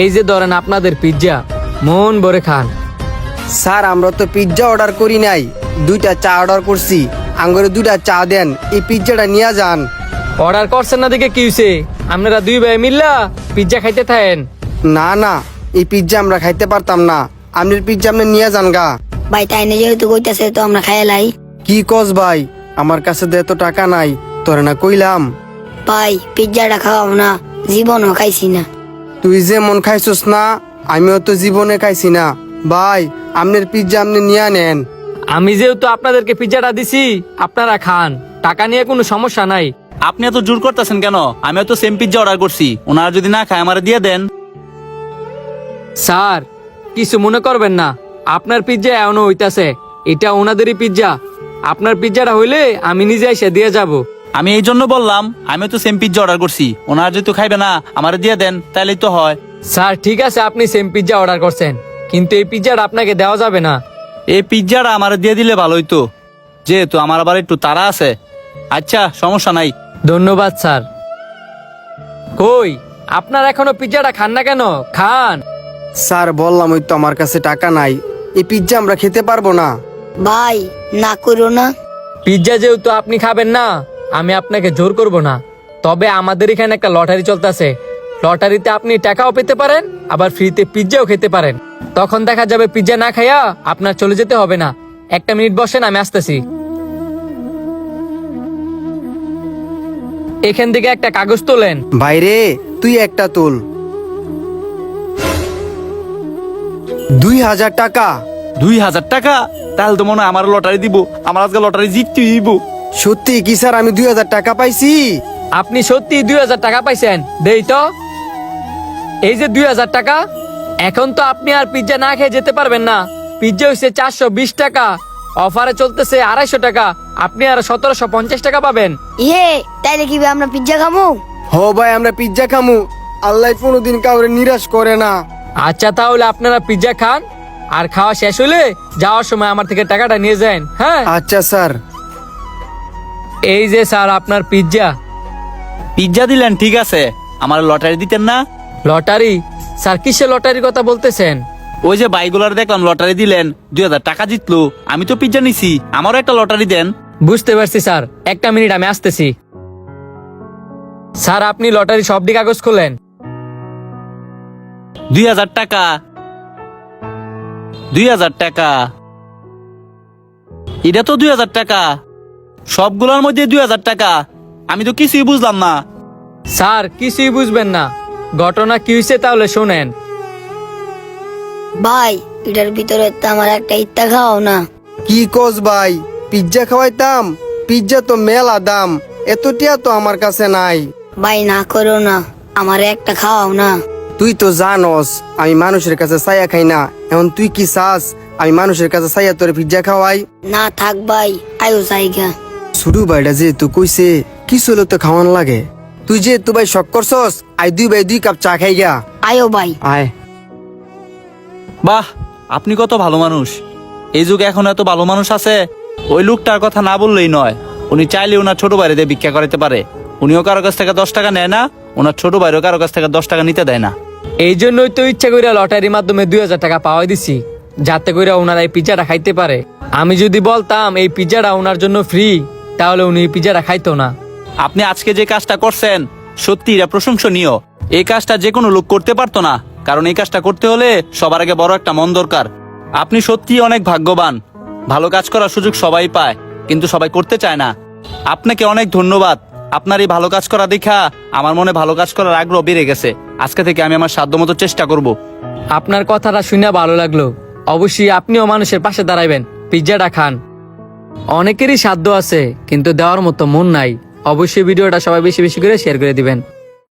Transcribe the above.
এই যে ধরেন আপনাদের পিৎজা, মন ভরে খান। স্যার আমরা তো পিৎজা অর্ডার করি নাই, 2টা চা অর্ডার করছি। আঙ্গুরে 2টা চা দেন, এই পিৎজাটা নিয়ে যান। অর্ডার করছেন না দেখে কি হইছে? আপনারা 2 ভাই মিল্লা পিৎজা খাইতে থাকেন। না না, এই পিৎজা আমরা খাইতে পারতাম না, আপনার পিৎজা আপনি নিয়ে যান গা। ভাই তাই না, যেহেতু কইতাছে তো আমরা খাইলাই। কি কস ভাই, আমার কাছে তো এত টাকা নাই, তোরে না কইলাম। ভাই পিৎজাটা খাওয়াও না, জীবনও খাইছি না। তুই যে মন খাইছস না, আমিও তো জীবনে খাইছি না। ভাই আপনার পিৎজা আপনি নিয়ে নেন। আমি যেহেতু আপনাদেরকে পিৎজাটা দিছি, আপনারা খান, টাকা নিয়ে কোনো সমস্যা নাই। আপনি এত জোর করতেছেন কেন? আমিও তো সেম পিৎজা অর্ডার করছি, ওনারা যদি না খায় আমারে দিয়ে দেন। স্যার কিছু মনে করবেন না, আপনার পিৎজা এখনো হইতাছে, এটা ওনাদেরই পিৎজা। আপনার পিৎজাটা হইলে আমি নিজে এসে দিয়ে যাব। আমি এই জন্য বললাম, আমিও তো সেম পিৎজা অর্ডার করছি, ওনারা যেহেতু খাইবে না আমারে দিয়ে দেন, তাহলেই তো হয়। স্যার ঠিক আছে, আপনি সেম পিৎজা অর্ডার করছেন, কিন্তু এই পিৎজাটা আপনাকে দেওয়া যাবে না। এই পিৎজাটা আমারে দিয়ে দিলে ভালোই তো, যেহেতু আমার আবার একটু তাড়া আছে। আচ্ছা সমস্যা নাই। ধন্যবাদ স্যার। কই আপনার এখনো পিৎজাটা খান না কেন? খান। স্যার বললাম ওই তো আমার কাছে টাকা নাই, এই পিৎজা আমরা খেতে পারবো না। ভাই না করো না। পিৎজা যেহেতু আপনি খাবেন না, আমি আপনাকে জোর করব না। তবে আমাদের এখানে একটা লটারি চলতেছে, লটারিতে আপনি টাকাও পেতে পারেন, আবার ফ্রিতে পিৎজাও খেতে পারেন। তখন দেখা যাবে পিৎজা না খাইয়া আপনার চলে যেতে হবে না। 1 মিনিট বসেন, আমি আসতেছি। এখান থেকে একটা কাগজ তোলেন। ভাইরে তুই একটা তুল। 2000 টাকা। 2000 টাকা? তাহলে তো মনে হয় আমার লটারি দিব, আমার আজকে লটারি জিততে দিব। সত্যি কি স্যার আমি 2000 টাকা পাইছি? আপনি সত্যি 2000 টাকা পাইছেন? দেই তো। এই যে 2000 টাকা। এখন তো আপনি আর পিৎজা না খেয়ে যেতে পারবেন না। পিৎজা হইছে 420 টাকা, অফারে চলতেছে 250 টাকা, আপনি আর 1750 টাকা পাবেন। তাইলে কি ভাই আমরা পিৎজা খামু? হো ভাই আমরা পিৎজা খামু, আল্লাহ কোনোদিন কাউরে নিরাশ করে না। আচ্ছা তাহলে আপনারা পিৎজা খান, আর খাওয়া শেষ হলে যাওয়ার সময় আমার থেকে টাকাটা নিয়ে যান। হ্যাঁ আচ্ছা স্যার। এই যে স্যার আপনার পিৎজা। পিৎজা দিলেন ঠিক আছে, আমার লটারি দিতেন না? লটারি? স্যার কিসের লটারির কথা বলতেছেন? ওই যে বাইগুলার দেখলাম লটারি দিলেন, 2000 টাকা জিতলো, আমি তো পিৎজা নিছি, আমারও একটা লটারি দেন। বুঝতে পারছি স্যার, 1 মিনিট আমি আসতেছি। স্যার আপনি লটারি সবটি কাগজ খোলেন। 2000 টাকা, 2000 টাকা, এটা তো 2000 টাকা, সবগুলোর মধ্যে 2000 টাকা। আমি তো কিছুই বুঝলাম না। স্যার কিছুই বুঝবেন না, ঘটনা কি হয়েছে তাহলে শোনেন। ভাই এটার ভিতরে তো আমার একটা ইত্তা খাওয়াও না। কি কস ভাই, পিৎজা খাওয়াইতাম? পিৎজা তো মেলা দাম, এতটিয়া তো আমার কাছে নাই। ভাই না করো না, আমার একটা খাওয়াও না। তুই তো জানস আমি মানুষের কাছে ছায়া খাই না, এখন তুই কি চাস আমি মানুষের কাছে ছায়া তোরে পিৎজা খাওয়াই? না থাক ভাই, আয়ো জায়গা। শুরু ভাইটা যে তুই কইছে কিছু হলো তো খাওয়ান লাগে। তুই যে তুই ভাই শখ করছস, আই 2 ভাই 2 কাপ চা খাই গা। আয়ো ভাই। আয়। বাহ, আপনি কত ভালো মানুষ। এই যুগে এখন এত ভালো মানুষ আছে। ওই লোকটার কথা না বললেই নয়, উনি চাইলে ওনার ছোট বাইরে দিয়ে ভিক্ষা করাতে পারে। উনিও কারো কাছ থেকে 10 টাকা নেয় না, ওনার ছোট বাইরেও কারো কাছ থেকে 10 টাকা নিতে দেয় না। এই জন্যই তো ইচ্ছা করে লটারির মাধ্যমে 2000 টাকা পাওয়াই দিছি, যাতে করে ওনারা এই পিৎজাটা খাইতে পারে। আমি যদি বলতাম এই পিৎজাটা ওনার জন্য ফ্রি, তাহলে উনি এই পিৎজাটা খাইতো না। আপনি আজকে যে কাজটা করছেন সত্যি এটা প্রশংসনীয়। এই কাজটা যে কোনো লোক করতে পারতো না, কারণ এই কাজটা করতে হলে সবার আগে বড় একটা মন দরকার। আপনি সত্যি অনেক ভাগ্যবান। ভালো কাজ করার সুযোগ সবাই পায়, কিন্তু সবাই করতে চায় না। আপনাকে অনেক ধন্যবাদ। আপনার এই ভালো কাজ করা দেখা আমার মনে ভালো কাজ করার আগ্রহ বেড়ে গেছে। আজকে থেকে আমি আমার সাধ্যমতো চেষ্টা করব। আপনার কথাটা শুনে ভালো লাগলো। অবশ্যই আপনিও মানুষের পাশে দাঁড়াবেন, পিৎজাটা খান। অনেকেরই সাধ্য আছে কিন্তু দেওয়ার মতো মন নাই। অবশ্যই ভিডিওটা সবাই বেশি বেশি করে শেয়ার করে দিবেন।